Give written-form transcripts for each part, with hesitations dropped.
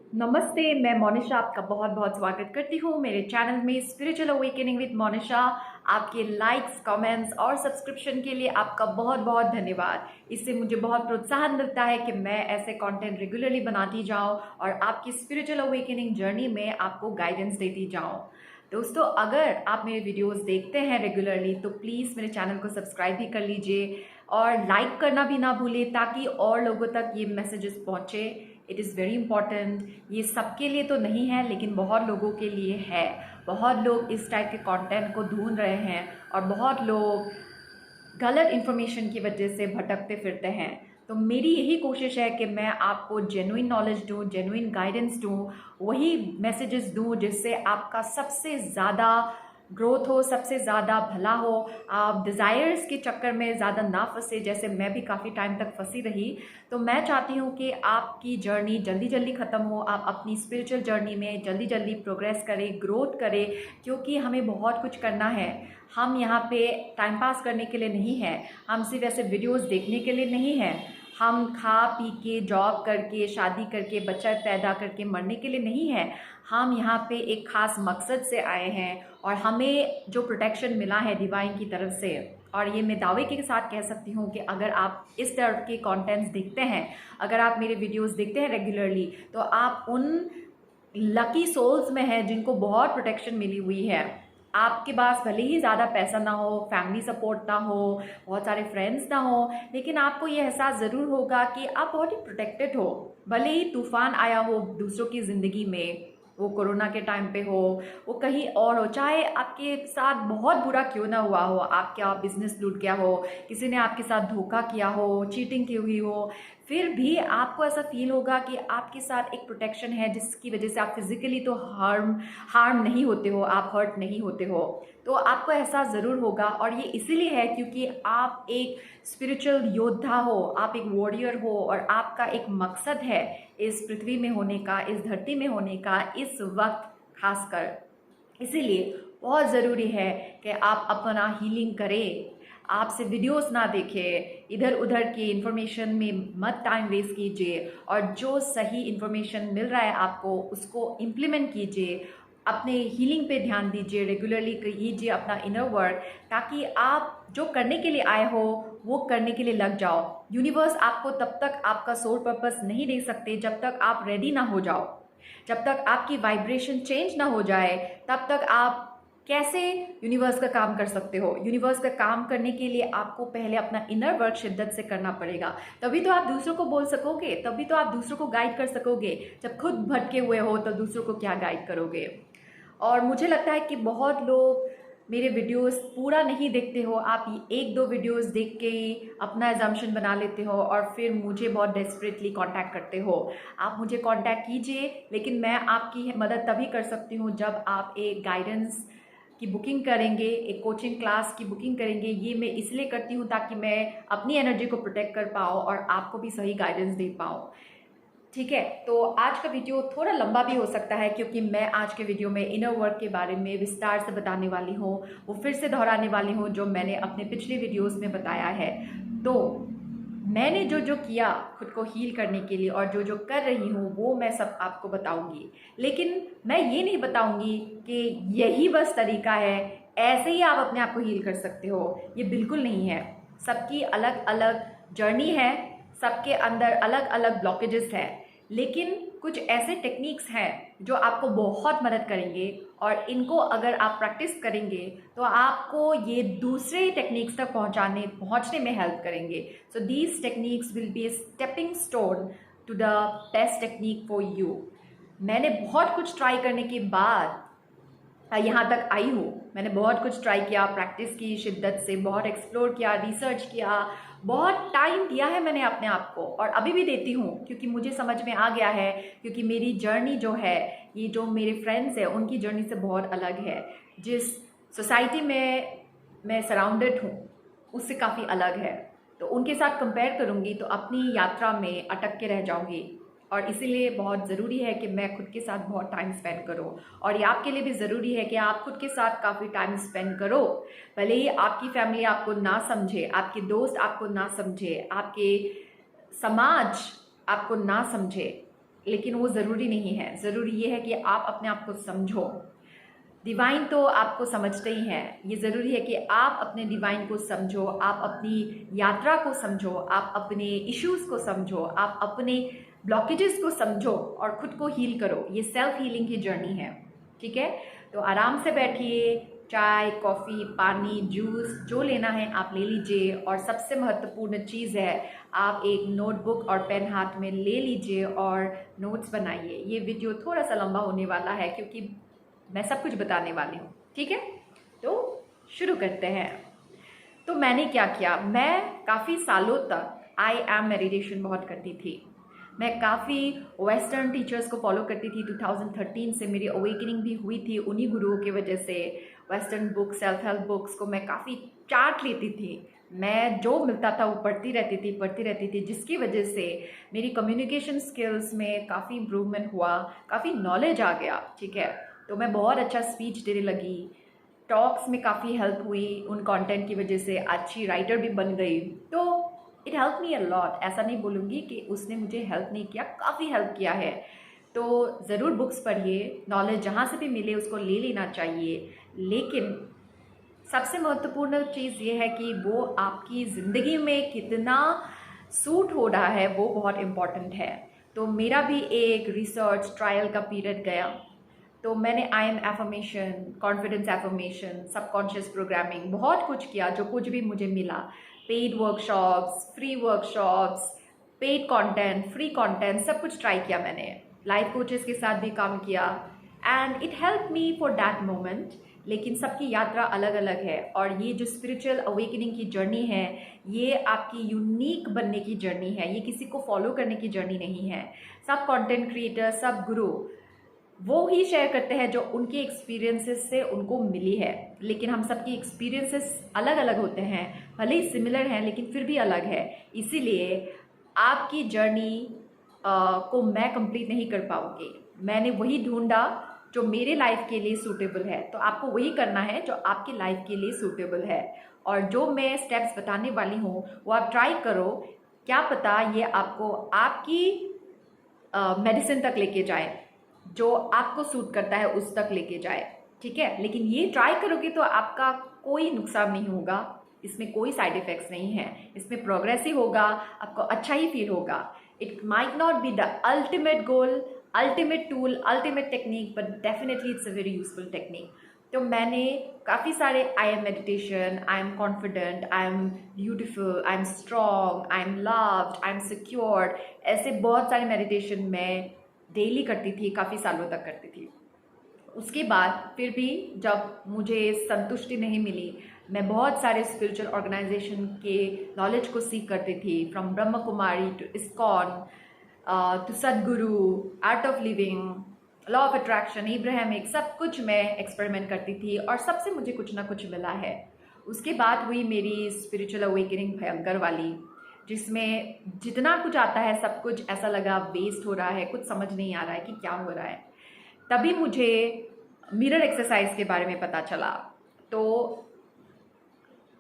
नमस्ते, मैं मोनिशा आपका बहुत बहुत स्वागत करती हूँ मेरे चैनल में स्पिरिचुअल अवेकनिंग विद मोनिशा। आपके लाइक्स, कमेंट्स और सब्सक्रिप्शन के लिए आपका बहुत बहुत धन्यवाद। इससे मुझे बहुत प्रोत्साहन मिलता है कि मैं ऐसे कंटेंट रेगुलरली बनाती जाऊँ और आपकी स्पिरिचुअल अवेकनिंग जर्नी में आपको गाइडेंस देती जाऊँ। दोस्तों, अगर आप मेरे वीडियोस देखते हैं रेगुलरली तो प्लीज़ मेरे चैनल को सब्सक्राइब भी कर लीजिए और लाइक करना भी ना भूलें ताकि और लोगों तक ये मैसेजेस पहुँचे। It is very important. ये सबके लिए तो नहीं है लेकिन बहुत लोगों के लिए है। बहुत लोग इस टाइप के कंटेंट को ढूंढ रहे हैं और बहुत लोग गलत इन्फॉर्मेशन की वजह से भटकते फिरते हैं। तो मेरी यही कोशिश है कि मैं आपको जेन्युइन नॉलेज दूँ, जेन्युइन गाइडेंस दूँ, वही मैसेजेस दूँ जिससे आपका सबसे ज़्यादा ग्रोथ हो, सबसे ज़्यादा भला हो। आप डिज़ायर्स के चक्कर में ज़्यादा ना फंसे, जैसे मैं भी काफ़ी टाइम तक फंसी रही। तो मैं चाहती हूँ कि आपकी जर्नी जल्दी जल्दी ख़त्म हो, आप अपनी स्पिरिचुअल जर्नी में जल्दी जल्दी प्रोग्रेस करें, ग्रोथ करें, क्योंकि हमें बहुत कुछ करना है। हम यहाँ पे टाइम पास करने के लिए नहीं है, हम सिर्फ ऐसे वीडियोस देखने के लिए नहीं है, हम खा पी के जॉब करके शादी करके बच्चा पैदा करके मरने के लिए नहीं है। हम यहाँ पे एक ख़ास मकसद से आए हैं और हमें जो प्रोटेक्शन मिला है डिवाइन की तरफ से, और ये मैं दावे के साथ कह सकती हूँ कि अगर आप इस तरह के कंटेंट्स देखते हैं, अगर आप मेरे वीडियोस देखते हैं रेगुलरली, तो आप उन लकी सोल्स में हैं जिनको बहुत प्रोटेक्शन मिली हुई है। आपके पास भले ही ज़्यादा पैसा ना हो, फैमिली सपोर्ट ना हो, बहुत सारे फ्रेंड्स ना हो, लेकिन आपको ये एहसास ज़रूर होगा कि आप बहुत ही प्रोटेक्टेड हो। भले ही तूफान आया हो दूसरों की ज़िंदगी में, वो कोरोना के टाइम पे हो, वो कहीं और हो, चाहे आपके साथ बहुत बुरा क्यों ना हुआ हो, आपका बिजनेस लूट गया हो, किसी ने आपके साथ धोखा किया हो, चीटिंग की हुई हो, फिर भी आपको ऐसा फील होगा कि आपके साथ एक प्रोटेक्शन है जिसकी वजह से आप फिजिकली तो हार्म नहीं होते हो, आप हर्ट नहीं होते हो। तो आपको एहसास ज़रूर होगा, और ये इसीलिए है क्योंकि आप एक स्पिरिचुअल योद्धा हो, आप एक वॉरियर हो और आपका एक मकसद है इस पृथ्वी में होने का, इस धरती में होने का, इस वक्त खासकर। इसीलिए बहुत ज़रूरी है कि आप अपना हीलिंग करें, आपसे वीडियोस ना देखें, इधर उधर की इन्फॉर्मेशन में मत टाइम वेस्ट कीजिए, और जो सही इन्फॉर्मेशन मिल रहा है आपको उसको इम्प्लीमेंट कीजिए। अपने हीलिंग पे ध्यान दीजिए, रेगुलरली कीजिए अपना इनर वर्क, ताकि आप जो करने के लिए आए हो वो करने के लिए लग जाओ। यूनिवर्स आपको तब तक आपका सोल पर्पस नहीं दे सकते जब तक आप रेडी ना हो जाओ, जब तक आपकी वाइब्रेशन चेंज ना हो जाए, तब तक आप कैसे यूनिवर्स का काम कर सकते हो। यूनिवर्स का काम करने के लिए आपको पहले अपना इनर वर्क शिद्दत से करना पड़ेगा, तभी तो आप दूसरों को बोल सकोगे, तभी तो आप दूसरों को गाइड कर सकोगे। जब खुद भटके हुए हो तो दूसरों को क्या गाइड करोगे। और मुझे लगता है कि बहुत लोग मेरे वीडियोस पूरा नहीं देखते हो, आप एक दो वीडियोस देख के ही अपना एजम्पशन बना लेते हो और फिर मुझे बहुत डेस्परेटली कांटेक्ट करते हो। आप मुझे कांटेक्ट कीजिए, लेकिन मैं आपकी मदद तभी कर सकती हूँ जब आप एक गाइडेंस की बुकिंग करेंगे, एक कोचिंग क्लास की बुकिंग करेंगे। ये मैं इसलिए करती हूँ ताकि मैं अपनी एनर्जी को प्रोटेक्ट कर पाऊँ और आपको भी सही गाइडेंस दे पाऊँ। ठीक है, तो आज का वीडियो थोड़ा लंबा भी हो सकता है क्योंकि मैं आज के वीडियो में इनर वर्क के बारे में विस्तार से बताने वाली हूँ, वो फिर से दोहराने वाली हूँ जो मैंने अपने पिछले वीडियोस में बताया है। तो मैंने जो जो किया खुद को हील करने के लिए और जो जो कर रही हूँ वो मैं सब आपको बताऊंगी, लेकिन मैं ये नहीं बताऊंगी कि यही बस तरीका है, ऐसे ही आप अपने आप को हील कर सकते हो। ये बिल्कुल नहीं है। सबकी अलग अलग जर्नी है, सबके अंदर अलग अलग ब्लॉकेजेस हैं, लेकिन कुछ ऐसे टेक्निक्स हैं जो आपको बहुत मदद करेंगे, और इनको अगर आप प्रैक्टिस करेंगे तो आपको ये दूसरे टेक्निक्स तक पहुंचने में हेल्प करेंगे। So these techniques will be a stepping stone to the best technique for you. मैंने बहुत कुछ ट्राई करने के बाद यहाँ तक आई हूँ। मैंने बहुत कुछ ट्राई किया, प्रैक्टिस की शिद्दत से, बहुत एक्सप्लोर किया, रिसर्च किया, बहुत टाइम दिया है मैंने अपने आप को, और अभी भी देती हूँ क्योंकि मुझे समझ में आ गया है, क्योंकि मेरी जर्नी जो है, ये जो मेरे फ्रेंड्स हैं उनकी जर्नी से बहुत अलग है। जिस सोसाइटी में मैं सराउंडेड हूँ उससे काफ़ी अलग है, तो उनके साथ कंपेयर करूँगी तो अपनी यात्रा में अटक के रह जाऊँगी। और इसीलिए बहुत ज़रूरी है कि मैं खुद के साथ बहुत टाइम स्पेंड करूँ, और ये आपके लिए भी ज़रूरी है कि आप खुद के साथ काफ़ी टाइम स्पेंड करो। भले ही आपकी फैमिली आपको ना समझे, आपके दोस्त आपको ना समझे, आपके समाज आपको ना समझे, लेकिन वो ज़रूरी नहीं है। ज़रूरी ये है कि आप अपने आप को समझो। डिवाइन तो आपको समझते ही हैं, ये ज़रूरी है कि आप अपने डिवाइन को समझो, आप अपनी यात्रा को समझो, आप अपने इश्यूज़ को समझो, आप अपने ब्लॉकेजेस को समझो और ख़ुद को हील करो। ये सेल्फ हीलिंग की जर्नी है, ठीक है। तो आराम से बैठिए, चाय, कॉफ़ी, पानी, जूस जो लेना है आप ले लीजिए। और सबसे महत्वपूर्ण चीज़ है, आप एक नोटबुक और पेन हाथ में ले लीजिए और नोट्स बनाइए। ये वीडियो थोड़ा सा लंबा होने वाला है क्योंकि मैं सब कुछ बताने वाली हूँ, ठीक है। तो शुरू करते हैं। तो मैंने क्या किया, मैं काफ़ी सालों तक आई एम मेडिटेशन बहुत करती थी। मैं काफ़ी वेस्टर्न टीचर्स को फॉलो करती थी। 2013 से मेरी अवेकनिंग भी हुई थी उन्हीं गुरुओं की वजह से। Western books, self help books को मैं काफ़ी चाट लेती थी। मैं जो मिलता था वो पढ़ती रहती थी, जिसकी वजह से मेरी कम्युनिकेशन स्किल्स में काफ़ी इम्प्रूवमेंट हुआ, काफ़ी नॉलेज आ गया, ठीक है। तो मैं बहुत अच्छा स्पीच देने लगी, टॉक्स में काफ़ी हेल्प हुई उन कंटेंट की वजह से, अच्छी राइटर भी बन गई। तो it help me a lot. ऐसा नहीं बोलूँगी कि उसने मुझे हेल्प नहीं किया, काफ़ी हेल्प किया है। तो ज़रूर बुक्स पढ़िए, नॉलेज जहाँ से भी मिले उसको ले लेना चाहिए। लेकिन सबसे महत्वपूर्ण चीज़ ये है कि वो आपकी ज़िंदगी में कितना सूट हो रहा है, वो बहुत इम्पॉर्टेंट है। तो मेरा भी एक रिसर्च ट्रायल का पीरियड गया। तो मैंने I am affirmation, confidence affirmation, subconscious programming, बहुत कुछ किया जो कुछ भी मुझे मिला। Paid workshops, paid content, free content, सब कुछ ट्राई किया मैंने। लाइफ कोचेस के साथ भी काम किया and it help me for that moment. लेकिन सबकी यात्रा अलग अलग है और ये जो स्पिरिचुअल अवेकनिंग की जर्नी है, ये आपकी यूनिक बनने की जर्नी है। ये किसी को फॉलो करने की जर्नी नहीं है। सब कंटेंट क्रिएटर, सब गुरु वो ही शेयर करते हैं जो उनके एक्सपीरियंसेस से उनको मिली है। लेकिन हम सबकी एक्सपीरियंसेस अलग अलग होते हैं, भले ही सिमिलर हैं लेकिन फिर भी अलग है। इसीलिए आपकी जर्नी को मैं कंप्लीट नहीं कर पाऊँगी। मैंने वही ढूंढा जो मेरे लाइफ के लिए सूटेबल है, तो आपको वही करना है जो आपकी लाइफ के लिए सूटेबल है। और जो मैं स्टेप्स बताने वाली हूँ वो आप ट्राई करो। क्या पता ये आपको आपकी मेडिसिन तक लेके जाए, जो आपको सूट करता है उस तक लेके जाए, ठीक है। लेकिन ये ट्राई करोगे तो आपका कोई नुकसान नहीं होगा, इसमें कोई साइड इफ़ेक्ट्स नहीं है, इसमें प्रोग्रेस ही होगा, आपको अच्छा ही फील होगा। It might not be the ultimate goal, ultimate tool, ultimate technique, but definitely it's a very useful technique. तो मैंने काफ़ी सारे I am meditation, I am confident, I am beautiful, I am strong, I am loved, I am secured, ऐसे बहुत सारे meditation मैं daily करती थी, काफ़ी सालों तक करती थी। उसके बाद फिर भी जब मुझे संतुष्टि नहीं मिली, मैं बहुत सारे स्पिरिचुअल ऑर्गेनाइजेशन के नॉलेज को सीख करती थी, from Brahma Kumari to ISKCON to Sadhguru, Art of Living, law of attraction, Abrahamic, सब कुछ मैं एक्सपेरिमेंट करती थी और सबसे मुझे कुछ ना कुछ मिला है। उसके बाद हुई मेरी स्पिरिचुअल अवेकनिंग भयंकर वाली, जिसमें जितना कुछ आता है सब कुछ ऐसा लगा वेस्ट हो रहा है, कुछ समझ नहीं आ रहा है कि क्या हो रहा है। तभी मुझे मिरर एक्सरसाइज के बारे में पता चला। तो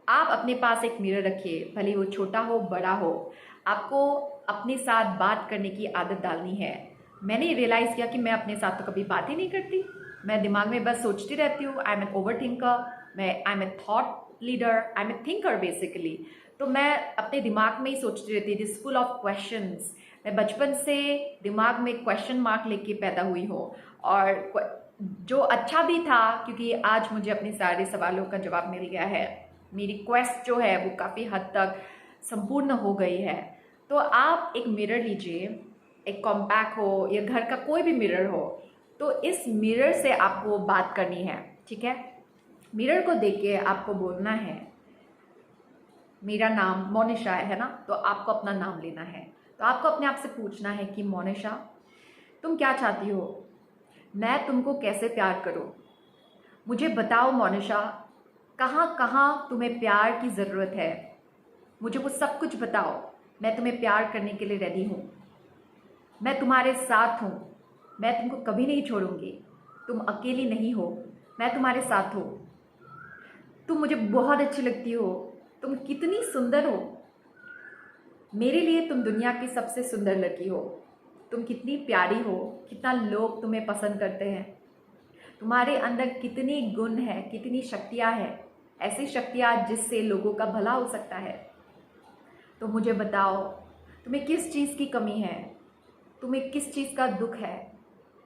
आप अपने पास एक मिरर रखिए, भले वो छोटा हो बड़ा हो, आपको अपने साथ बात करने की आदत डालनी है। मैंने रियलाइज़ किया कि मैं अपने साथ तो कभी बात ही नहीं करती, मैं दिमाग में बस सोचती रहती हूँ। I am an over thinker, I am a thought leader, I am a thinker basically. तो मैं अपने दिमाग में ही सोचती रहती, दिस फुल ऑफ क्वेश्चंस। मैं बचपन से दिमाग में क्वेश्चन मार्क लेके पैदा हुई हूँ, और जो अच्छा भी था क्योंकि आज मुझे अपने सारे सवालों का जवाब मिल गया है। मेरी क्वेस्ट जो है वो काफ़ी हद तक संपूर्ण हो गई है। तो आप एक मिरर लीजिए, एक कॉम्पैक्ट हो या घर का कोई भी मिरर हो, तो इस मिरर से आपको बात करनी है, ठीक है। मिरर को देख के आपको बोलना है, मेरा नाम मोनिशा है ना, तो आपको अपना नाम लेना है। तो आपको अपने आप से पूछना है कि मोनिशा, तुम क्या चाहती हो, मैं तुमको कैसे प्यार करूं, मुझे बताओ मोनिशा, कहाँ कहाँ तुम्हें प्यार की ज़रूरत है, मुझे वो सब कुछ बताओ। मैं तुम्हें प्यार करने के लिए रेडी हूँ, मैं तुम्हारे साथ हूँ, मैं तुमको कभी नहीं छोड़ूंगी, तुम अकेली नहीं हो, मैं तुम्हारे साथ हूँ, तुम मुझे बहुत अच्छी लगती हो, तुम कितनी सुंदर हो, मेरे लिए तुम दुनिया की सबसे सुंदर लड़की हो, तुम कितनी प्यारी हो, कितना लोग तुम्हें पसंद करते हैं, तुम्हारे अंदर कितनी गुण है, कितनी शक्तियाँ हैं, ऐसी शक्तियाँ जिससे लोगों का भला हो सकता है। तो मुझे बताओ, तुम्हें किस चीज़ की कमी है, तुम्हें किस चीज़ का दुख है,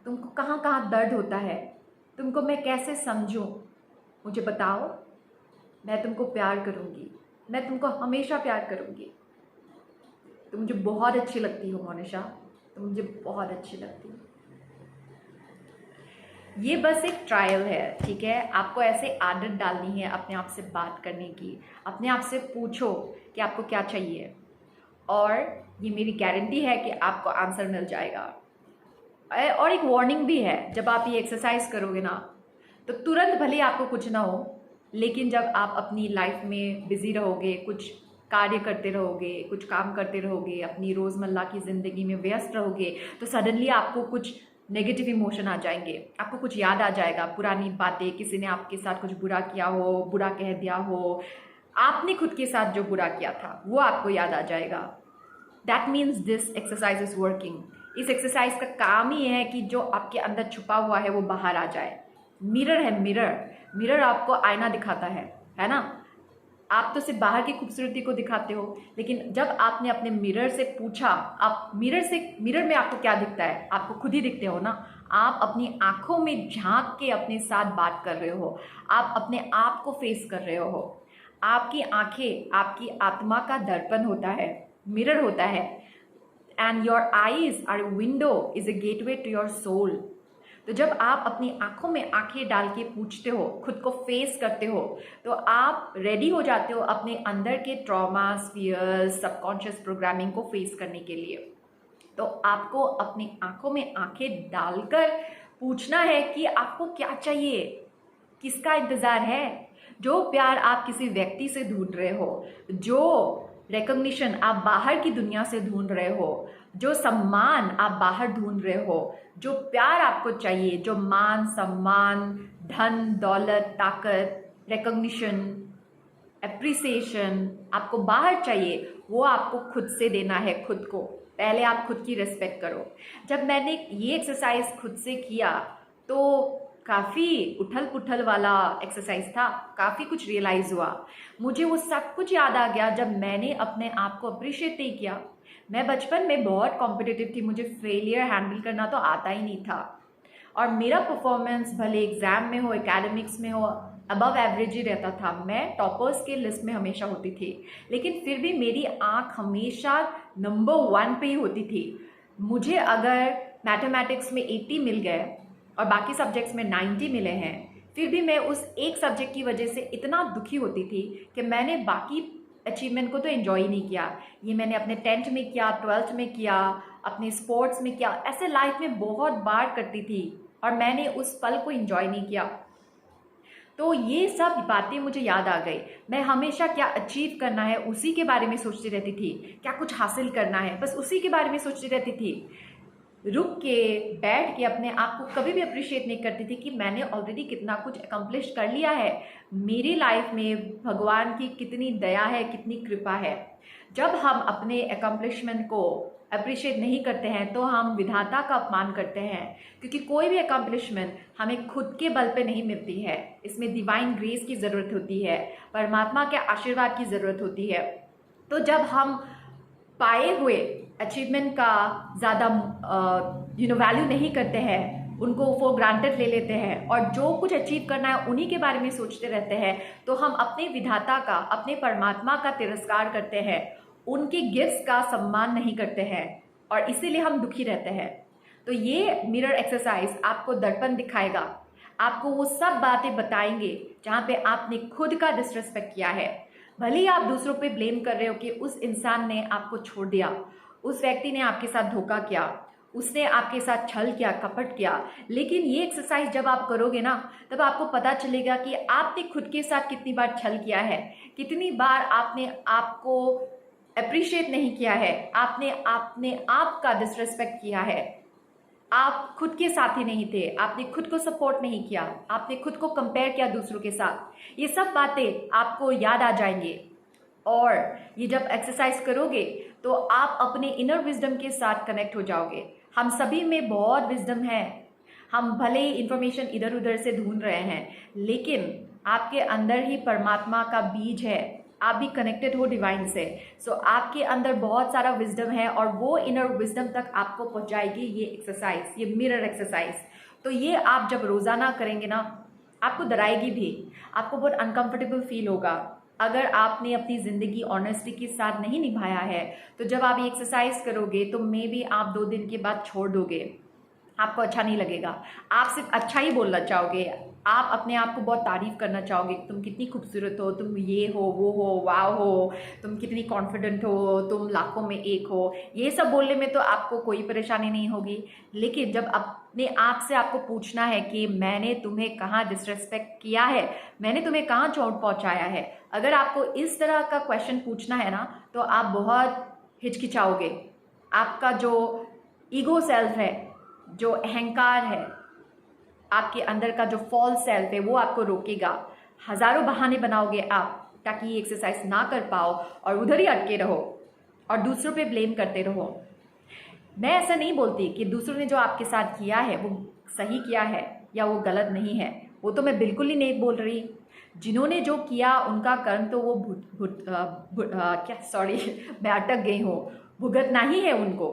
तुमको कहाँ कहाँ दर्द होता है, तुमको मैं कैसे समझूं? मुझे बताओ, मैं तुमको प्यार करूँगी, मैं तुमको हमेशा प्यार करूँगी। तुम मुझे बहुत अच्छी लगती हो मोनिशा, तुम मुझे बहुत अच्छी लगती हो। ये बस एक ट्रायल है, ठीक है? आपको ऐसे आदत डालनी है अपने आप से बात करने की। अपने आप से पूछो कि आपको क्या चाहिए, और ये मेरी गारंटी है कि आपको आंसर मिल जाएगा। और एक वार्निंग भी है, जब आप ये एक्सरसाइज करोगे ना, तो तुरंत भले आपको कुछ ना हो, लेकिन जब आप अपनी लाइफ में बिजी रहोगे, कुछ कार्य करते रहोगे, कुछ काम करते रहोगे, अपनी रोज़मर्रा की ज़िंदगी में व्यस्त रहोगे, तो सडनली आपको कुछ नेगेटिव इमोशन आ जाएंगे, आपको कुछ याद आ जाएगा, पुरानी बातें, किसी ने आपके साथ कुछ बुरा किया हो, बुरा कह दिया हो, आपने खुद के साथ जो बुरा किया था वो आपको याद आ जाएगा। That means this exercise is working. इस एक्सरसाइज का काम ही है कि जो आपके अंदर छुपा हुआ है वो बाहर आ जाए। मिरर है, मिरर आपको आईना दिखाता है ना? आप तो सिर्फ बाहर की खूबसूरती को दिखाते हो, लेकिन जब आपने अपने मिरर से पूछा, आप मिरर में आपको क्या दिखता है? आपको खुद ही दिखते हो ना। आप अपनी आंखों में झांक के अपने साथ बात कर रहे हो, आप अपने आप को फेस कर रहे हो। आपकी आंखें आपकी आत्मा का दर्पण होता है, मिरर होता है। And your eyes are window, is a gateway to your soul. तो जब आप अपनी आंखों में आंखें डाल के पूछते हो, खुद को फेस करते हो, तो आप रेडी हो जाते हो अपने अंदर के ट्रॉमास, फियर्स, सबकॉन्शियस प्रोग्रामिंग को फेस करने के लिए। तो आपको अपनी आंखों में आंखें डालकर पूछना है कि आपको क्या चाहिए, किसका इंतज़ार है। जो प्यार आप किसी व्यक्ति से ढूंढ रहे हो, जो रिकॉग्निशन आप बाहर की दुनिया से ढूंढ रहे हो, जो सम्मान आप बाहर ढूंढ रहे हो, जो प्यार आपको चाहिए, जो मान सम्मान, धन दौलत, ताकत, रिकॉग्निशन, एप्रिसिएशन आपको बाहर चाहिए, वो आपको खुद से देना है। खुद को पहले आप खुद की रिस्पेक्ट करो। जब मैंने ये एक्सरसाइज खुद से किया तो काफ़ी उथल पुथल वाला एक्सरसाइज था, काफ़ी कुछ रियलाइज़ हुआ। मुझे वो सब कुछ याद आ गया जब मैंने अपने आप को अप्रिशिएट नहीं किया। मैं बचपन में बहुत कॉम्पिटिटिव थी, मुझे फेलियर हैंडल करना तो आता ही नहीं था, और मेरा परफॉर्मेंस भले एग्ज़ाम में हो, एकेडमिक्स में हो, अबव एवरेज ही रहता था। मैं टॉपर्स के लिस्ट में हमेशा होती थी, लेकिन फिर भी मेरी आंख हमेशा नंबर 1 पे ही होती थी। मुझे अगर मैथमेटिक्स में 80 मिल गए और बाकी सब्जेक्ट्स में 90 मिले हैं, फिर भी मैं उस एक सब्जेक्ट की वजह से इतना दुखी होती थी कि मैंने बाकी अचीवमेंट को तो एंजॉय ही नहीं किया। ये मैंने अपने 10th में किया, 12th में किया, अपने स्पोर्ट्स में किया, ऐसे लाइफ में बहुत बार करती थी, और मैंने उस पल को एंजॉय नहीं किया। तो ये सब बातें मुझे याद आ गई। मैं हमेशा क्या अचीव करना है उसी के बारे में सोचती रहती थी, क्या कुछ हासिल करना है बस उसी के बारे में सोचती रहती थी। रुक के, बैठ के अपने आप को कभी भी अप्रिशिएट नहीं करती थी कि मैंने ऑलरेडी कितना कुछ अकम्प्लिश कर लिया है। मेरी लाइफ में भगवान की कितनी दया है, कितनी कृपा है। जब हम अपने अकम्प्लिशमेंट को अप्रिशिएट नहीं करते हैं तो हम विधाता का अपमान करते हैं, क्योंकि कोई भी अकम्प्लिशमेंट हमें खुद के बल पे नहीं मिलती है। इसमें डिवाइन ग्रेस की ज़रूरत होती है, परमात्मा के आशीर्वाद की ज़रूरत होती है। तो जब हम पाए हुए अचीवमेंट का ज़्यादा वैल्यू नहीं करते हैं, उनको फॉर ग्रांटेड ले लेते हैं, और जो कुछ अचीव करना है उन्हीं के बारे में सोचते रहते हैं, तो हम अपने विधाता का, अपने परमात्मा का तिरस्कार करते हैं, उनके गिफ्ट्स का सम्मान नहीं करते हैं, और इसीलिए हम दुखी रहते हैं। तो ये मिरर एक्सरसाइज आपको दर्पण दिखाएगा, आपको वो सब बातें बताएंगे जहाँ पे आपने खुद का डिसरिस्पेक्ट किया है। भले ही आप दूसरों पे ब्लेम कर रहे हो कि उस इंसान ने आपको छोड़ दिया, उस व्यक्ति ने आपके साथ धोखा किया, उसने आपके साथ छल किया, कपट किया, लेकिन ये एक्सरसाइज जब आप करोगे ना, तब आपको पता चलेगा कि आपने खुद के साथ कितनी बार छल किया है, कितनी बार आपने आपको अप्रिशिएट नहीं किया है, आपने आप का डिसरिस्पेक्ट किया है, आप खुद के साथ ही नहीं थे, आपने खुद को सपोर्ट नहीं किया, आपने खुद को कंपेयर किया दूसरों के साथ। ये सब बातें आपको याद आ जाएंगे, और ये जब एक्सरसाइज करोगे तो आप अपने इनर विजडम के साथ कनेक्ट हो जाओगे। हम सभी में बहुत विजडम है। हम भले ही इंफॉर्मेशन इधर उधर से ढूंढ रहे हैं, लेकिन आपके अंदर ही परमात्मा का बीज है। आप भी कनेक्टेड हो डिवाइन से। सो आपके अंदर बहुत सारा विजडम है और वो इनर विजडम तक आपको पहुंचाएगी ये एक्सरसाइज, ये मिरर एक्सरसाइज। तो ये आप जब रोज़ाना करेंगे ना, आपको डराएगी भी, आपको बहुत अनकंफर्टेबल फील होगा। अगर आपने अपनी ज़िंदगी ऑनेस्टी के साथ नहीं निभाया है, तो जब आप ये एक्सरसाइज करोगे तो मे बी आप 2 दिन के बाद छोड़ दोगे, आपको अच्छा नहीं लगेगा। आप सिर्फ अच्छा ही बोलना चाहोगे, आप अपने आप को बहुत तारीफ करना चाहोगे, तुम कितनी खूबसूरत हो, तुम ये हो, वो हो, वाह हो, तुम कितनी कॉन्फिडेंट हो, तुम लाखों में एक हो। ये सब बोलने में तो आपको कोई परेशानी नहीं होगी। लेकिन जब अपने आप से आपको पूछना है कि मैंने तुम्हें कहाँ डिसरेस्पेक्ट किया है, मैंने तुम्हें कहाँ चोट पहुँचाया है, अगर आपको इस तरह का क्वेश्चन पूछना है ना, तो आप बहुत हिचकिचाओगे। आपका जो ईगो सेल्फ है, जो अहंकार है, आपके अंदर का जो फॉल्स सेल्फ है, वो आपको रोकेगा। हजारों बहाने बनाओगे आप ताकि ये एक्सरसाइज ना कर पाओ और उधर ही अटके रहो और दूसरों पे ब्लेम करते रहो। मैं ऐसा नहीं बोलती कि दूसरों ने जो आपके साथ किया है वो सही किया है या वो गलत नहीं है, वो तो मैं बिल्कुल ही नहीं बोल रही। जिन्होंने जो किया उनका कर्म तो वो मैं अटक गई हूँ, भुगतना ही है उनको।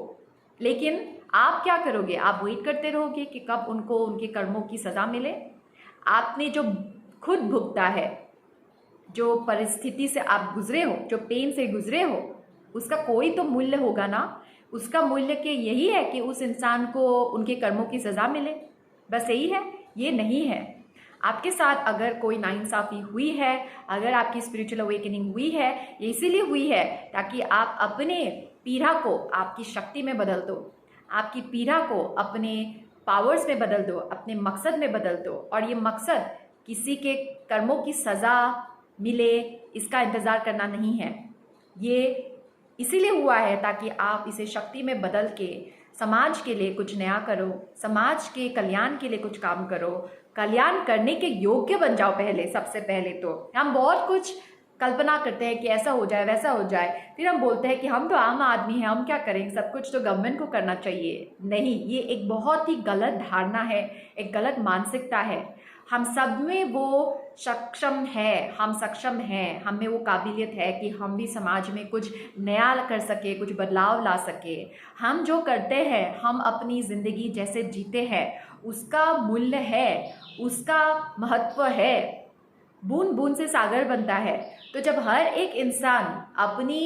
लेकिन आप क्या करोगे? आप वेट करते रहोगे कि कब उनको उनके कर्मों की सज़ा मिले? आपने जो खुद भुगता है, जो परिस्थिति से आप गुजरे हो, जो पेन से गुजरे हो, उसका कोई तो मूल्य होगा ना। उसका मूल्य के यही है कि उस इंसान को उनके कर्मों की सज़ा मिले, बस यही है। ये नहीं है। आपके साथ अगर कोई नाइंसाफ़ी हुई है, अगर आपकी स्पिरिचुअल अवेकनिंग हुई है, ये इसीलिए हुई है ताकि आप अपने पीड़ा को आपकी शक्ति में बदल दो, आपकी पीड़ा को अपने पावर्स में बदल दो, अपने मकसद में बदल दो। और ये मकसद किसी के कर्मों की सज़ा मिले इसका इंतज़ार करना नहीं है। ये इसीलिए हुआ है ताकि आप इसे शक्ति में बदल के समाज के लिए कुछ नया करो, समाज के कल्याण के लिए कुछ काम करो, कल्याण करने के योग्य बन जाओ। पहले, सबसे पहले तो हम बहुत कुछ कल्पना करते हैं कि ऐसा हो जाए, वैसा हो जाए, फिर हम बोलते हैं कि हम तो आम आदमी हैं, हम क्या करेंगे, सब कुछ तो गवर्नमेंट को करना चाहिए। नहीं, ये एक बहुत ही गलत धारणा है, एक गलत मानसिकता है। हम सब में वो सक्षम है, हम सक्षम हैं, हम में वो काबिलियत है कि हम भी समाज में कुछ नया कर सके, कुछ बदलाव ला सके। हम जो करते हैं, हम अपनी ज़िंदगी जैसे जीते हैं, उसका मूल्य है, उसका महत्व है। बूंद बूंद से सागर बनता है। तो जब हर एक इंसान अपनी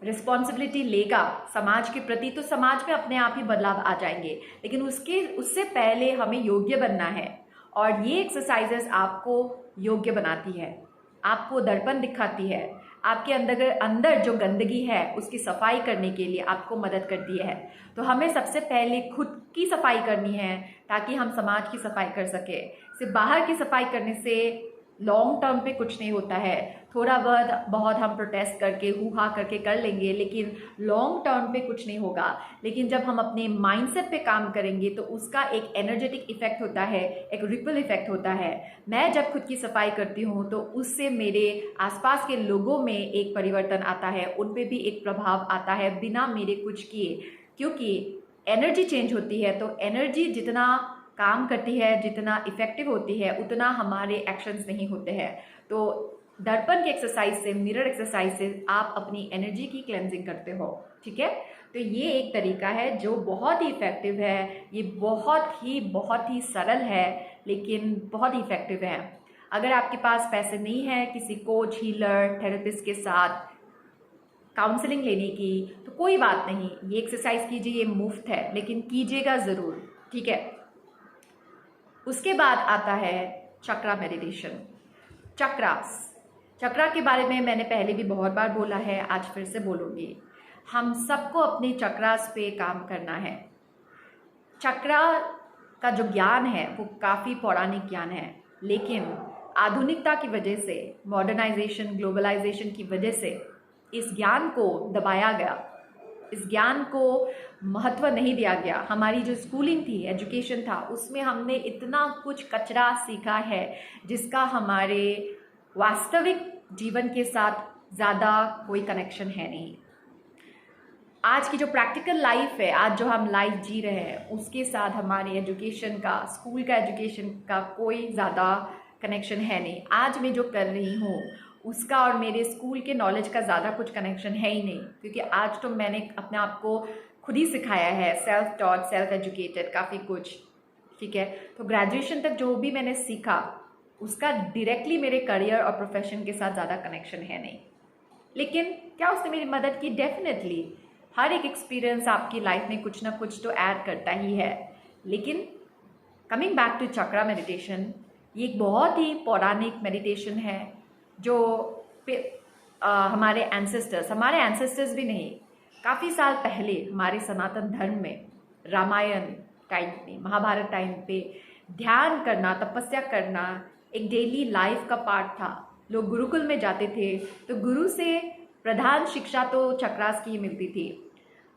रिस्पॉन्सिबिलिटी लेगा समाज के प्रति, तो समाज में अपने आप ही बदलाव आ जाएंगे। लेकिन उससे पहले हमें योग्य बनना है, और ये एक्सरसाइजेस आपको योग्य बनाती है, आपको दर्पण दिखाती है, आपके अंदर जो गंदगी है उसकी सफाई करने के लिए आपको मदद करती है। तो हमें सबसे पहले खुद की सफाई करनी है ताकि हम समाज की सफाई कर सके। सिर्फ बाहर की सफाई करने से लॉन्ग टर्म पे कुछ नहीं होता है। थोड़ा बहुत हम प्रोटेस्ट करके हुआ करके कर लेंगे, लेकिन लॉन्ग टर्म पे कुछ नहीं होगा। लेकिन जब हम अपने माइंडसेट पे काम करेंगे तो उसका एक एनर्जेटिक इफेक्ट होता है, एक रिपल इफेक्ट होता है। मैं जब खुद की सफाई करती हूँ तो उससे मेरे आसपास के लोगों में एक परिवर्तन आता है, उन पे भी एक प्रभाव आता है बिना मेरे कुछ किए। क्योंकि एनर्जी चेंज होती है, तो एनर्जी जितना काम करती है, जितना इफेक्टिव होती है, उतना हमारे एक्शंस नहीं होते हैं। तो दर्पण के एक्सरसाइज से, मिरर एक्सरसाइज से आप अपनी एनर्जी की क्लेंजिंग करते हो। ठीक है, तो ये एक तरीका है जो बहुत ही इफेक्टिव है। ये बहुत ही सरल है, लेकिन बहुत ही इफेक्टिव है। अगर आपके पास पैसे नहीं है किसी कोच, हीलर, थेरेपिस्ट के साथ काउंसलिंग लेने की, तो कोई बात नहीं, ये एक्सरसाइज कीजिए, ये मुफ्त है, लेकिन कीजिएगा ज़रूर। ठीक है। उसके बाद आता है चक्रा मेडिटेशन। चक्रा के बारे में मैंने पहले भी बहुत बार बोला है, आज फिर से बोलूँगी। हम सबको अपने चक्रास पे काम करना है। चक्रा का जो ज्ञान है वो काफ़ी पौराणिक ज्ञान है, लेकिन आधुनिकता की वजह से, मॉडर्नाइजेशन, ग्लोबलाइजेशन की वजह से इस ज्ञान को दबाया गया, इस ज्ञान को महत्व नहीं दिया गया। हमारी जो स्कूलिंग थी, एजुकेशन था, उसमें हमने इतना कुछ कचरा सीखा है जिसका हमारे वास्तविक जीवन के साथ ज़्यादा कोई कनेक्शन है नहीं। आज की जो प्रैक्टिकल लाइफ है, आज जो हम लाइफ जी रहे हैं, उसके साथ हमारे एजुकेशन का, स्कूल का एजुकेशन का कोई ज़्यादा कनेक्शन है नहीं। आज मैं जो कर रही हूँ उसका और मेरे स्कूल के नॉलेज का ज़्यादा कुछ कनेक्शन है ही नहीं, क्योंकि आज तो मैंने अपने आप को खुद ही सिखाया है, सेल्फ टॉट, सेल्फ एजुकेटेड, काफ़ी कुछ। ठीक है, तो ग्रेजुएशन तक जो भी मैंने सीखा उसका डायरेक्टली मेरे करियर और प्रोफेशन के साथ ज़्यादा कनेक्शन है नहीं। लेकिन क्या उसने मेरी मदद की? डेफिनेटली। हर एक एक्सपीरियंस आपकी लाइफ में कुछ ना कुछ तो ऐड करता ही है। लेकिन coming back to chakra meditation, ये एक बहुत ही पौराणिक मेडिटेशन है जो हमारे एंसेस्टर्स भी नहीं, काफ़ी साल पहले हमारे सनातन धर्म में, रामायण टाइम पे, महाभारत टाइम पे ध्यान करना, तपस्या करना एक डेली लाइफ का पार्ट था। लोग गुरुकुल में जाते थे तो गुरु से प्रधान शिक्षा तो चक्रास की ही मिलती थी।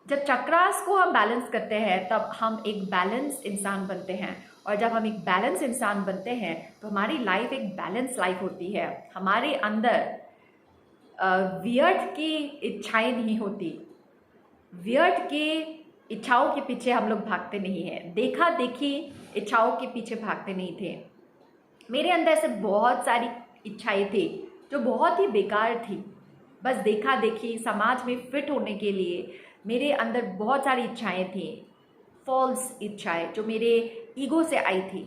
जब चक्रास को हम बैलेंस करते हैं तब हम एक बैलेंस इंसान बनते हैं, और जब हम एक बैलेंस इंसान बनते हैं तो हमारी लाइफ एक बैलेंस लाइफ होती है। हमारे अंदर व्यर्थ की इच्छाएं नहीं होती, व्यर्थ की इच्छाओं के पीछे हम लोग भागते नहीं हैं, देखा देखी इच्छाओं के पीछे भागते नहीं थे। मेरे अंदर ऐसे बहुत सारी इच्छाएं थी जो बहुत ही बेकार थी, बस देखा देखी समाज में फिट होने के लिए मेरे अंदर बहुत सारी इच्छाएं थी, फॉल्स इच्छाएं जो मेरे ईगो से आई थी।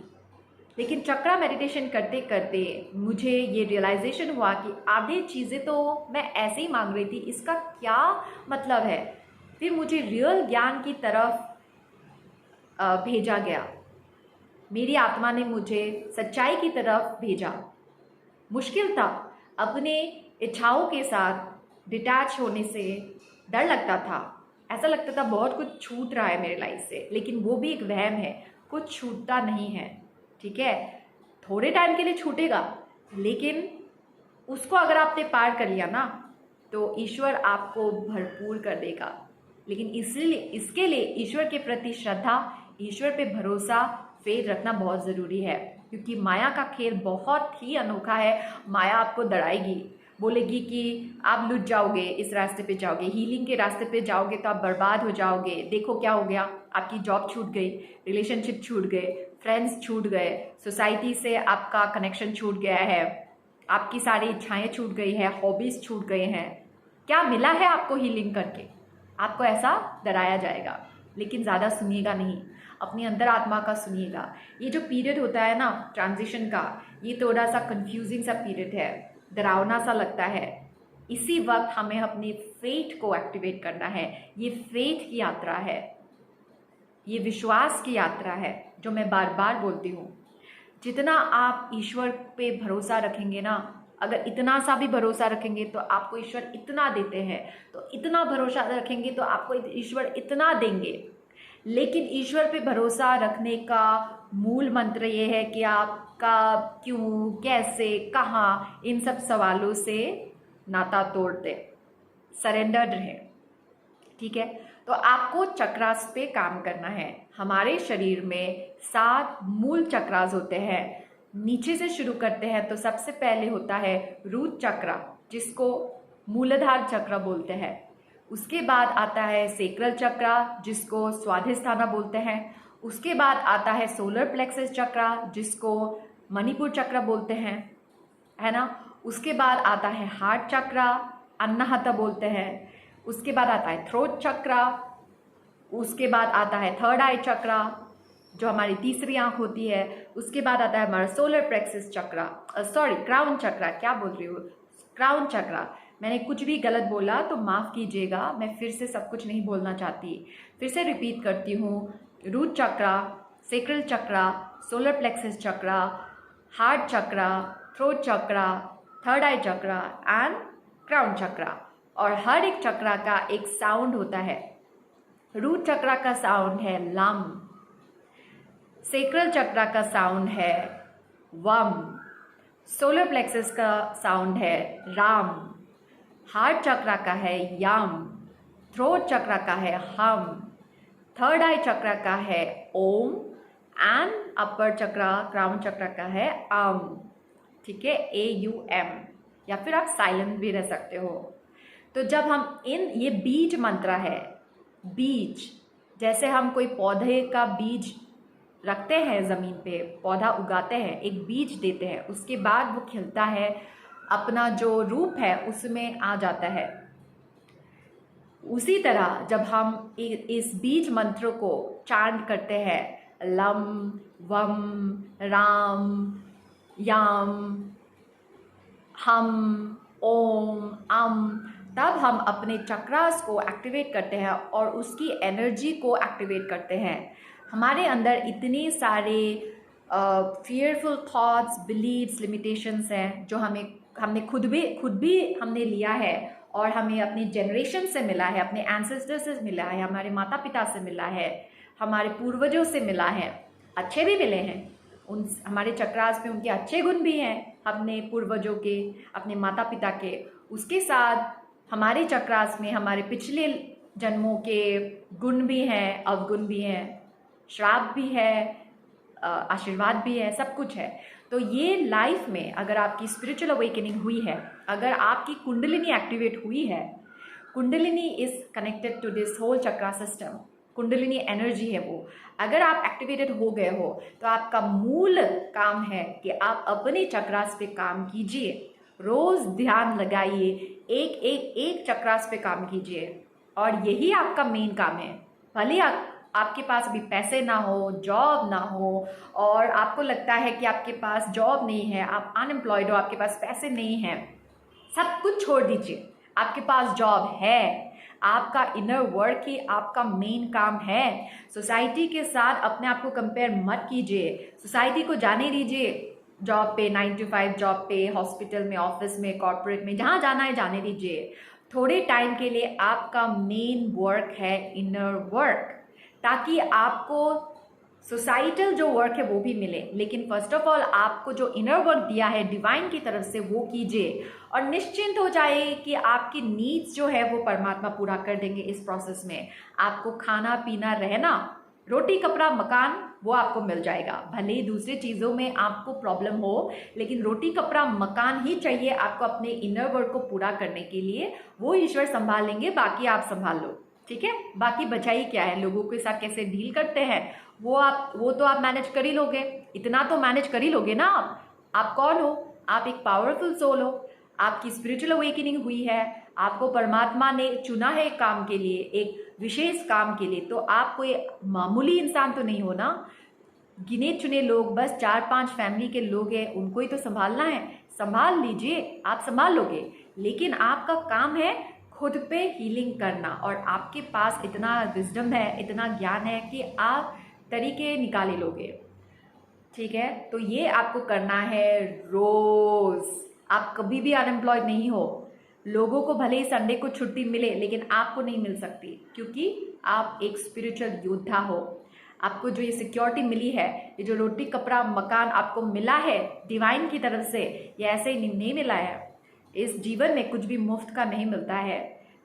लेकिन चक्रा मेडिटेशन करते करते मुझे ये रियलाइजेशन हुआ कि आधे चीज़ें तो मैं ऐसे ही मांग रही थी, इसका क्या मतलब है। फिर मुझे रियल ज्ञान की तरफ भेजा गया, मेरी आत्मा ने मुझे सच्चाई की तरफ भेजा। मुश्किल था, अपने इच्छाओं के साथ डिटैच होने से डर लगता था, ऐसा लगता था बहुत कुछ छूट रहा है मेरे लाइफ से, लेकिन वो भी एक वहम है, कुछ छूटता नहीं है। ठीक है, थोड़े टाइम के लिए छूटेगा, लेकिन उसको अगर आपने पार कर लिया ना तो ईश्वर आपको भरपूर कर देगा। लेकिन इसलिए इसके लिए ईश्वर के प्रति श्रद्धा, ईश्वर पे भरोसा, फेथ रखना बहुत ज़रूरी है, क्योंकि माया का खेल बहुत ही अनोखा है। माया आपको डराएगी, बोलेगी कि आप लुट जाओगे, इस रास्ते पे जाओगे, हीलिंग के रास्ते पे जाओगे तो आप बर्बाद हो जाओगे। देखो क्या हो गया, आपकी जॉब छूट गई, रिलेशनशिप छूट गए, फ्रेंड्स छूट गए, सोसाइटी से आपका कनेक्शन छूट गया है, आपकी सारी इच्छाएं छूट गई है, हॉबीज़ छूट गए हैं। क्या मिला है आपको हीलिंग करके? आपको ऐसा डराया जाएगा, लेकिन ज़्यादा सुनिएगा नहीं, अपनी अंदर आत्मा का सुनिएगा। ये जो पीरियड होता है ना ट्रांजिशन का, ये थोड़ा सा कंफ्यूजिंग सा पीरियड है, डरावना सा लगता है। इसी वक्त हमें अपने फेट को एक्टिवेट करना है। ये फेट की यात्रा है, ये विश्वास की यात्रा है, जो मैं बार बार बोलती हूँ। जितना आप ईश्वर पे भरोसा रखेंगे ना, अगर इतना सा भी भरोसा रखेंगे तो आपको ईश्वर इतना देते हैं, तो इतना भरोसा रखेंगे तो आपको ईश्वर इतना देंगे। लेकिन ईश्वर पे भरोसा रखने का मूल मंत्र ये है कि आपका क्यों, कैसे, कहाँ, इन सब सवालों से नाता तोड़ दे, सरेंडर्ड रहे। ठीक है, तो आपको चक्रास पे काम करना है। हमारे शरीर में 7 मूल चक्रास होते हैं। नीचे से शुरू करते हैं तो सबसे पहले होता है रूट चक्रा, जिसको मूलाधार चक्र बोलते हैं। उसके बाद आता है सेक्रल चक्रा, जिसको स्वाधिष्ठाना बोलते हैं। उसके बाद आता है सोलर प्लेक्सस चक्रा, जिसको मणिपुर चक्र बोलते हैं, है ना। उसके बाद आता है हार्ट चक्रा, अन्नाहता बोलते हैं। उसके बाद आता है थ्रोट चक्रा। उसके बाद आता है थर्ड आई चक्रा, जो हमारी तीसरी आंख होती है। उसके बाद आता है हमारा सोलर प्लेक्सस चक्रा, क्राउन चक्रा, क्या बोल रही हूँ, क्राउन चक्रा। मैंने कुछ भी गलत बोला तो माफ़ कीजिएगा, मैं फिर से सब कुछ नहीं बोलना चाहती। फिर से रिपीट करती हूँ, root chakra, sacral chakra, solar plexus chakra, heart chakra, throat chakra, third eye chakra and crown chakra. और हर एक चक्रा का एक साउंड होता है। रूट चक्रा का साउंड है लम, सेक्रल चक्रा का साउंड है वम, सोलर प्लेक्सस का साउंड है राम, हार्ट चक्रा का है यम, थ्रोट चक्रा का है हम, थर्ड आई चक्रा का है ohm and upper chakra, crown चक्रा का है ठीक है, AUM, या फिर आप साइलेंट भी रह सकते हो। तो जब हम ये बीज मंत्र है, बीज, जैसे हम कोई पौधे का बीज रखते हैं ज़मीन पे, पौधा उगाते हैं, एक बीज देते हैं, उसके बाद वो खिलता है, अपना जो रूप है उसमें आ जाता है। उसी तरह जब हम इस बीज मंत्र को चांट करते हैं, लम वम राम याम हम ओम अम, तब हम अपने चक्रास को एक्टिवेट करते हैं और उसकी एनर्जी को एक्टिवेट करते हैं। हमारे अंदर इतने सारे फियरफुल थॉट्स, बिलीव्स, लिमिटेशंस हैं जो हमने खुद भी हमने लिया है और हमें अपनी जनरेशन से मिला है, अपने एंसेस्टर्स से मिला है, हमारे माता पिता से मिला है, हमारे पूर्वजों से मिला है, अच्छे भी मिले हैं। उन हमारे चक्रास में उनके अच्छे गुण भी हैं, अपने पूर्वजों के, अपने माता पिता के। उसके साथ हमारे चक्रास में हमारे पिछले जन्मों के गुण भी हैं, अवगुण भी हैं, श्राप भी है, आशीर्वाद भी है, सब कुछ है। तो ये लाइफ में अगर आपकी स्पिरिचुअल अवेकनिंग हुई है, अगर आपकी कुंडलिनी एक्टिवेट हुई है, kundalini is connected to this whole chakra system, kundalini energy है वो, अगर आप एक्टिवेटेड हो गए हो तो आपका मूल काम है कि आप अपने चक्रास पे काम कीजिए, रोज ध्यान लगाइए, एक चक्रास पे काम कीजिए और यही आपका मेन काम है। भले आपके पास अभी पैसे ना हो, जॉब ना हो और आपको लगता है कि आपके पास जॉब नहीं है, आप अनएम्प्लॉयड हो, आपके पास पैसे नहीं हैं, सब कुछ छोड़ दीजिए। आपके पास जॉब है, आपका इनर वर्क ही आपका मेन काम है। सोसाइटी के साथ अपने आप को कंपेयर मत कीजिए, सोसाइटी को जाने दीजिए। जॉब पे 9 to 5 जॉब पे, हॉस्पिटल में, ऑफिस में, कॉर्पोरेट में, जहाँ जाना है जाने दीजिए। थोड़े टाइम के लिए आपका मेन वर्क है इनर वर्क, ताकि आपको सोसाइटल जो वर्क है वो भी मिले, लेकिन फर्स्ट ऑफ ऑल आपको जो इनर वर्क दिया है डिवाइन की तरफ से वो कीजिए और निश्चिंत हो जाइए कि आपकी नीड्स जो है वो परमात्मा पूरा कर देंगे इस प्रोसेस में। आपको खाना पीना रहना, रोटी कपड़ा मकान वो आपको मिल जाएगा। भले ही दूसरी चीज़ों में आपको प्रॉब्लम हो, लेकिन रोटी कपड़ा मकान ही चाहिए आपको अपने इनर वर्क को पूरा करने के लिए। वो ईश्वर संभाल लेंगे, बाकी आप संभाल लो, ठीक है। बाकी बचाई क्या है, लोगों के साथ कैसे डील करते हैं वो तो आप मैनेज कर ही लोगे, इतना तो मैनेज कर ही लोगे ना। आप कौन हो? आप एक पावरफुल सोल हो, आपकी स्पिरिचुअल अवेकनिंग हुई है, आपको परमात्मा ने चुना है एक काम के लिए, एक विशेष काम के लिए, तो आप कोई मामूली इंसान तो नहीं हो ना। गिने चुने लोग, बस 4-5 फैमिली के लोग हैं, उनको ही तो संभालना है। संभाल लीजिए, आप संभाल लोगे, लेकिन आपका काम है खुद पे हीलिंग करना और आपके पास इतना विजडम है, इतना ज्ञान है कि आप तरीके निकाले लोगे, ठीक है। तो ये आपको करना है रोज। आप कभी भी अनएम्प्लॉयड नहीं हो। लोगों को भले ही संडे को छुट्टी मिले, लेकिन आपको नहीं मिल सकती, क्योंकि आप एक स्पिरिचुअल योद्धा हो। आपको जो ये सिक्योरिटी मिली है, ये जो रोटी कपड़ा मकान आपको मिला है डिवाइन की तरफ से, ये ऐसे ही नहीं मिला है। इस जीवन में कुछ भी मुफ्त का नहीं मिलता है।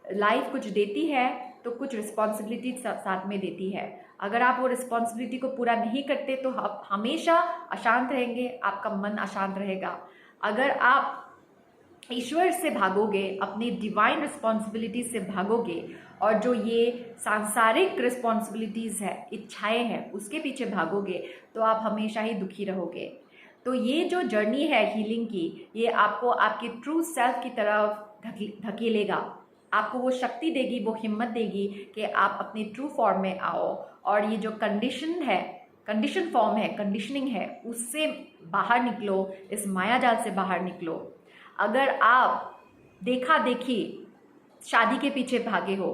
लाइफ कुछ देती है तो कुछ रिस्पॉन्सिबिलिटी साथ में देती है। अगर आप वो रिस्पॉन्सिबिलिटी को पूरा नहीं करते तो आप हमेशा अशांत रहेंगे, आपका मन अशांत रहेगा। अगर आप ईश्वर से भागोगे, अपनी डिवाइन रिस्पॉन्सिबिलिटी से भागोगे और जो ये सांसारिक रिस्पॉन्सिबिलिटीज़ है, इच्छाएं हैं, उसके पीछे भागोगे, तो आप हमेशा ही दुखी रहोगे। तो ये जो जर्नी है हीलिंग की, ये आपको आपके ट्रू सेल्फ की तरफ धकेलेगा, आपको वो शक्ति देगी, वो हिम्मत देगी कि आप अपने ट्रू फॉर्म में आओ और ये जो कंडीशन फॉर्म है, कंडीशनिंग है, उससे बाहर निकलो, इस मायाजाल से बाहर निकलो। अगर आप देखा देखी शादी के पीछे भागे हो,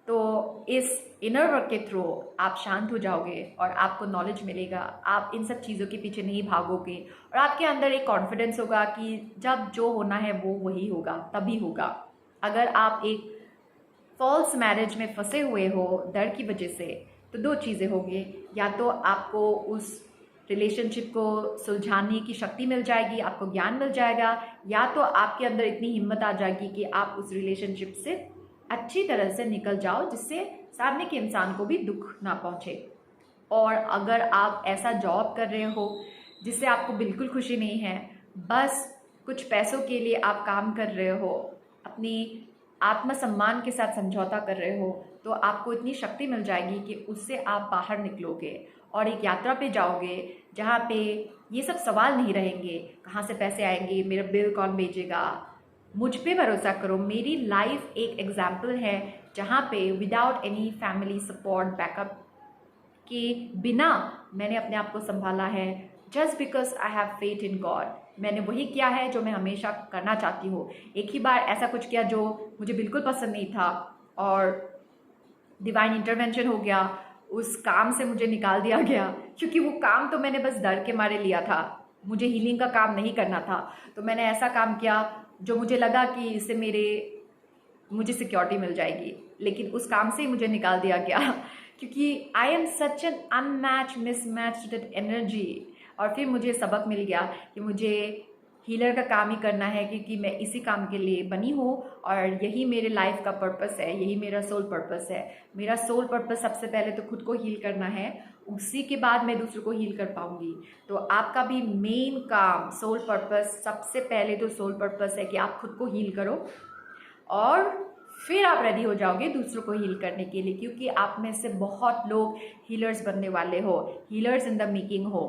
तो इस इनर वर्क के थ्रू आप शांत हो जाओगे और आपको नॉलेज मिलेगा। आप इन सब चीज़ों के पीछे नहीं भागोगे और आपके अंदर एक कॉन्फिडेंस होगा कि जब जो होना है वो वही होगा, तभी होगा। अगर आप एक फॉल्स मैरिज में फंसे हुए हो डर की वजह से, तो 2 चीज़ें होंगी, या तो आपको उस रिलेशनशिप को सुलझाने की शक्ति मिल जाएगी, आपको ज्ञान मिल जाएगा, या तो आपके अंदर इतनी हिम्मत आ जाएगी कि आप उस रिलेशनशिप से अच्छी तरह से निकल जाओ, जिससे सामने के इंसान को भी दुख ना पहुँचे। और अगर आप ऐसा जॉब कर रहे हो जिससे आपको बिल्कुल खुशी नहीं है, बस कुछ पैसों के लिए आप काम कर रहे हो, अपनी आत्मसम्मान के साथ समझौता कर रहे हो, तो आपको इतनी शक्ति मिल जाएगी कि उससे आप बाहर निकलोगे और एक यात्रा पे जाओगे जहाँ पे ये सब सवाल नहीं रहेंगे, कहाँ से पैसे आएंगे, मेरा बिल कौन भेजेगा। मुझ पे भरोसा करो, मेरी लाइफ एक एग्जाम्पल है जहाँ पे without any family support backup के बिना मैंने अपने आप को संभाला है। Just because I have faith in God, मैंने वही किया है जो मैं हमेशा करना चाहती हूँ। एक ही बार ऐसा कुछ किया जो मुझे बिल्कुल पसंद नहीं था और डिवाइन इंटरवेंशन हो गया, उस काम से मुझे निकाल दिया गया, क्योंकि वो काम तो मैंने बस डर के मारे लिया था, मुझे हीलिंग का काम नहीं करना था। तो मैंने ऐसा काम किया जो मुझे लगा कि इससे मुझे सिक्योरिटी मिल जाएगी, लेकिन उस काम से ही मुझे निकाल दिया गया क्योंकि I am such an unmatch mismatch energy. और फिर मुझे सबक मिल गया कि मुझे हीलर का काम ही करना है, क्योंकि मैं इसी काम के लिए बनी हूँ और यही मेरे लाइफ का पर्पस है, यही मेरा सोल पर्पस है। मेरा सोल पर्पस सबसे पहले तो खुद को हील करना है, उसी के बाद मैं दूसरों को हील कर पाऊंगी। तो आपका भी मेन काम सोल पर्पस, सबसे पहले तो सोल पर्पस है कि आप खुद को हील करो और फिर आप रेडी हो जाओगे दूसरों को हील करने के लिए, क्योंकि आप में से बहुत लोग हीलर्स बनने वाले हो, हीलर्स इन द मेकिंग हो।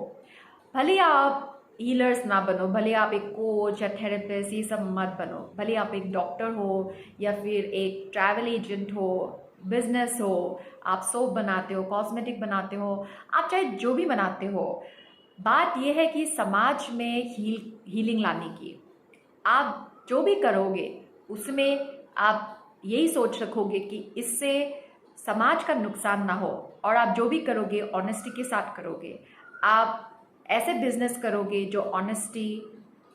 भले आप हीलर्स ना बनो, भले आप एक कोच या थेरेपिस्ट ये सब मत बनो, भले आप एक डॉक्टर हो या फिर एक ट्रैवल एजेंट हो, बिजनेस हो, आप सोप बनाते हो, कॉस्मेटिक बनाते हो, आप चाहे जो भी बनाते हो, बात यह है कि समाज में हीलिंग लाने की आप जो भी करोगे उसमें आप यही सोच रखोगे कि इससे समाज का नुकसान ना हो, और आप जो भी करोगे ऑनेस्टी के साथ करोगे। आप ऐसे बिजनेस करोगे जो ऑनेस्टी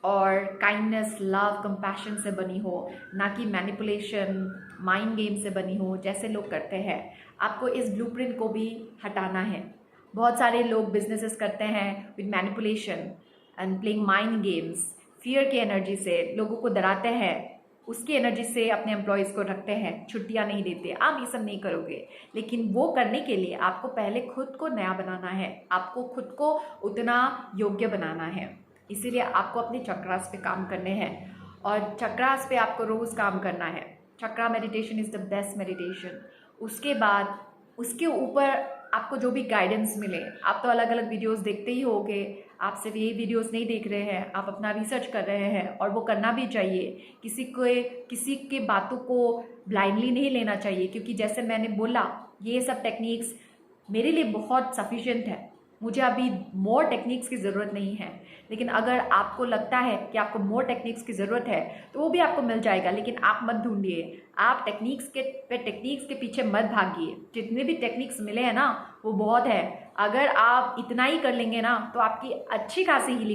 और काइंडनेस, लव, कंपैशन से बनी हो, ना कि मैनिपुलेशन, माइंड गेम से बनी हो जैसे लोग करते हैं। आपको इस ब्लूप्रिंट को भी हटाना है। बहुत सारे लोग बिजनेसेस करते हैं with manipulation and playing mind games, fear की एनर्जी से लोगों को डराते हैं, उसकी एनर्जी से अपने एम्प्लॉयज़ को रखते हैं, छुट्टियां नहीं देते। आप ये सब नहीं करोगे, लेकिन वो करने के लिए आपको पहले खुद को नया बनाना है, आपको खुद को उतना योग्य बनाना है। इसीलिए आपको अपने चक्रास पे काम करने हैं और चक्रास पे आपको रोज़ काम करना है। Chakra meditation is the best meditation. उसके बाद उसके ऊपर आपको जो भी गाइडेंस मिले, आप तो अलग अलग वीडियोस देखते ही होगे, आप सिर्फ यही वीडियोस नहीं देख रहे हैं, आप अपना रिसर्च कर रहे हैं और वो करना भी चाहिए। किसी के बातों को ब्लाइंडली नहीं लेना चाहिए, क्योंकि जैसे मैंने बोला ये सब टेक्निक्स मेरे लिए बहुत सफिशिएंट है, मुझे अभी मोर टेक्निक्स की ज़रूरत नहीं है। लेकिन अगर आपको लगता है कि आपको मोर टेक्निक्स की ज़रूरत है तो वो भी आपको मिल जाएगा, लेकिन आप मत ढूंढिए, आप टेक्निक्स के पीछे मत भागिए। जितने भी टेक्निक्स मिले हैं ना वो बहुत है, अगर आप इतना ही कर लेंगे ना तो आपकी अच्छी खासी हीलिंग